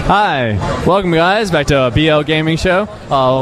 Hi, welcome guys back to BL Gaming Show.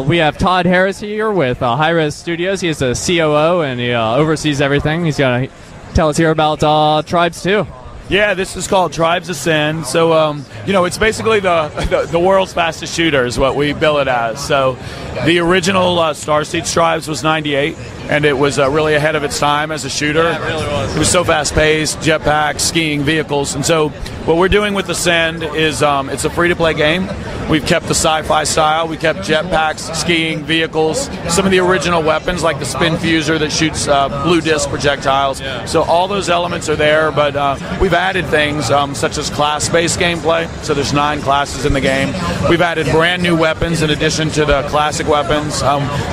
We have Todd Harris here with Hi-Rez Studios. He is the COO and he oversees everything. He's going to tell us here about Tribes 2. Yeah, this is called Tribes Ascend. So, it's basically the world's fastest shooter is what we bill it as. So, the original Star Seeds Tribes was 98, and it was really ahead of its time as a shooter. Yeah, it really was. It was so fast-paced, jetpacks, skiing, vehicles. And so, what we're doing with Ascend is it's a free-to-play game. We've kept the sci-fi style. We kept jetpacks, skiing, vehicles, some of the original weapons like the spin fuser that shoots blue disc projectiles. Yeah. So all those elements are there, but we've added things such as class-based gameplay. So there's 9 classes in the game. We've added brand new weapons in addition to the classic weapons.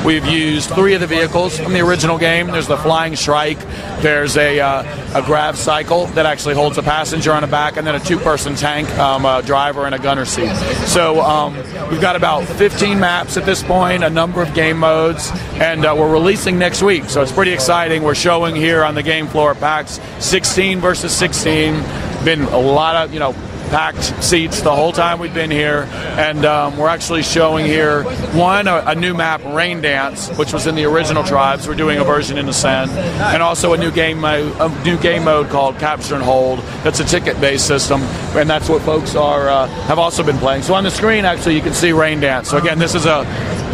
We've used 3 of the vehicles from the original game. There's the Flying Shrike. There's a grav cycle that actually holds a passenger on the back, and then a 2-person tank, a driver, and a gunner seat. So we've got about 15 maps at this point, a number of game modes, and we're releasing next week. So it's pretty exciting. We're showing here on the game floor at PAX 16 versus 16. Been a lot of, packed seats the whole time we've been here, and we're actually showing here a new map, Rain Dance, which was in the original Tribes. We're doing a version in Ascend, and also a new game mode called Capture and Hold. That's a ticket-based system, and that's what folks have also been playing. So on the screen, actually, you can see Rain Dance. So again, this is a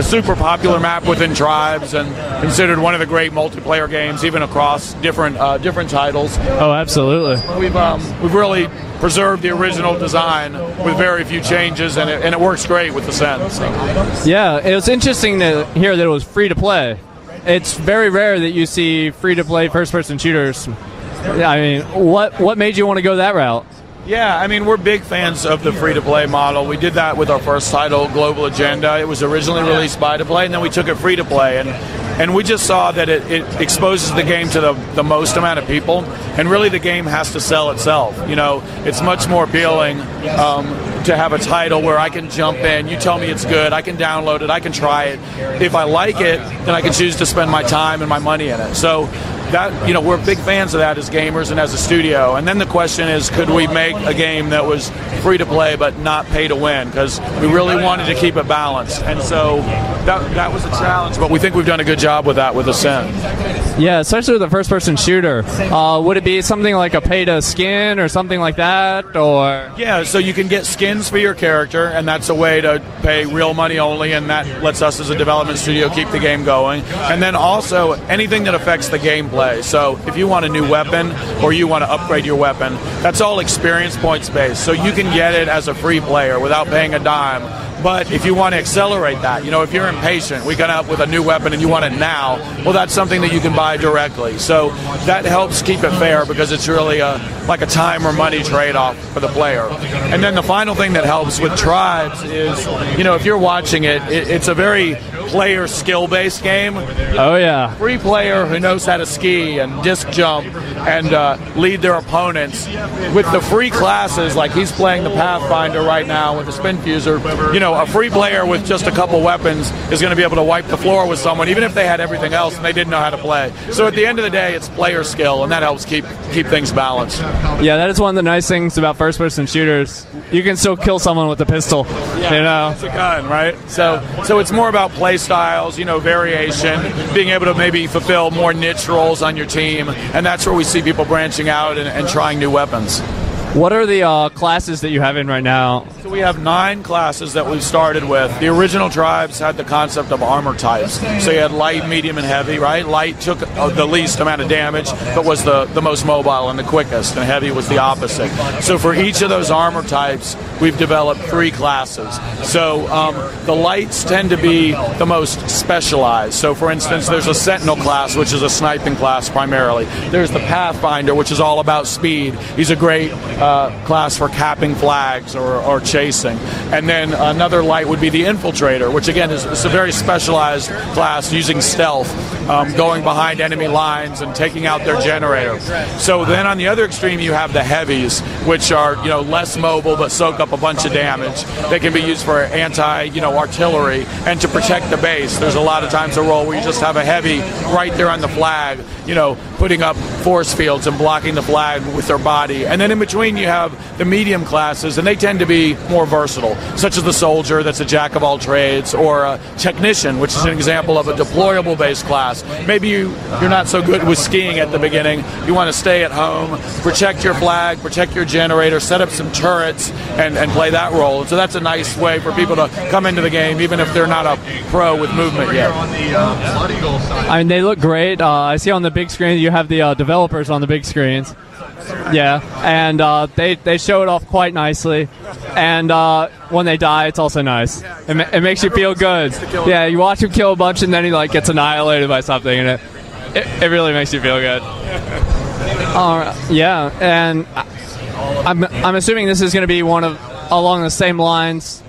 super popular map within Tribes and considered one of the great multiplayer games, even across different titles. Oh, absolutely. We've really preserved the original design with very few changes, and it works great with Ascend. So. Yeah, it was interesting to hear that it was free to play. It's very rare that you see free to play first-person shooters. I mean, what made you want to go that route? Yeah, I mean, we're big fans of the free-to-play model. We did that with our first title, Global Agenda. It was originally released buy-to-play, and then we took it free-to-play. And we just saw that it exposes the game to the most amount of people, and really the game has to sell itself. It's much more appealing to have a title where I can jump in, you tell me it's good, I can download it, I can try it. If I like it, then I can choose to spend my time and my money in it. So that, we're big fans of that as gamers and as a studio. And then the question is, could we make a game that was free to play but not pay to win? Because we really wanted to keep it balanced. And so that was a challenge, but we think we've done a good job with that with Ascend. Yeah, especially with a first-person shooter. Would it be something like a pay-to-skin or something like that? Or yeah, so you can get skins for your character, and that's a way to pay real money only, and that lets us as a development studio keep the game going. And then also anything that affects the gameplay. So if you want a new weapon or you want to upgrade your weapon, that's all experience points based. So you can get it as a free player without paying a dime. But if you want to accelerate that, if you're impatient, we come up with a new weapon and you want it now, well, that's something that you can buy directly. So that helps keep it fair because it's really like a time or money trade-off for the player. And then the final thing that helps with Tribes is, if you're watching it, it's a very player skill-based game. Oh, yeah. Free player who knows how to ski and disc jump and lead their opponents. With the free classes, like he's playing the Pathfinder right now with the spin fuser, a free player with just a couple weapons is going to be able to wipe the floor with someone, even if they had everything else and they didn't know how to play. So at the end of the day, it's player skill, and that helps keep things balanced. Yeah, that is one of the nice things about first-person shooters. You can still kill someone with a pistol. Yeah, it's a gun, right? So it's more about play styles, variation, being able to maybe fulfill more niche roles on your team, and that's where we see people branching out and trying new weapons. What are the classes that you have in right now? So we have 9 classes that we've started with. The original Tribes had the concept of armor types. So you had light, medium, and heavy, right? Light took the least amount of damage, but was the most mobile and the quickest, and heavy was the opposite. So for each of those armor types, we've developed 3 classes. So the lights tend to be the most specialized. So for instance, there's a Sentinel class, which is a sniping class primarily. There's the Pathfinder, which is all about speed. He's a great class for capping flags or chasing. And then another light would be the Infiltrator, which again is a very specialized class using stealth, going behind enemy lines and taking out their generator. So then on the other extreme you have the Heavies, which are less mobile but soak up a bunch of damage. They can be used for artillery and to protect the base. There's a lot of times a role where you just have a Heavy right there on the flag, putting up force fields and blocking the flag with their body. And then in between screen you have the medium classes, and they tend to be more versatile, such as the soldier, that's a jack of all trades, or a technician, which is an example of a deployable-based class. Maybe you're not so good with skiing at the beginning. You want to stay at home, protect your flag, protect your generator, set up some turrets, and play that role. And so that's a nice way for people to come into the game, even if they're not a pro with movement yet. I mean, they look great. I see on the big screen you have the developers on the big screens. Yeah, and they show it off quite nicely. And when they die, it's also nice. It makes you feel good. Yeah, you watch him kill a bunch, and then he gets annihilated by something, and it really makes you feel good. Yeah, and I'm assuming this is going to be one of along the same lines,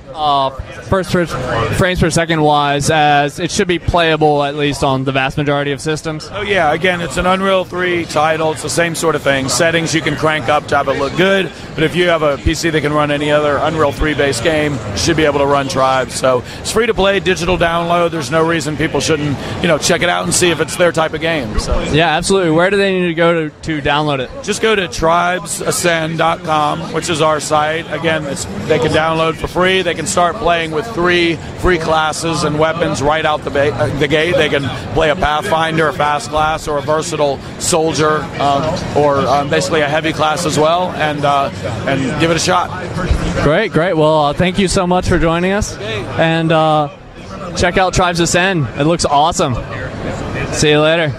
frames per second wise, as it should be playable at least on the vast majority of systems. Oh yeah, again, it's an Unreal 3 title. It's the same sort of thing. Settings you can crank up to have it look good, but if you have a PC that can run any other Unreal 3 based game, you should be able to run Tribes. So it's free to play, digital download. There's no reason people shouldn't check it out and see if it's their type of game. So yeah, absolutely. Where do they need to go to download it? Just go to tribesascend.com, which is our site. Again, they can download for free. They can start playing with 3 free classes and weapons right out the gate. They can play a Pathfinder, a fast class, or a versatile soldier, or basically a heavy class as well, and give it a shot. Great. Well, thank you so much for joining us, and check out Tribes Ascend. It looks awesome. See you later.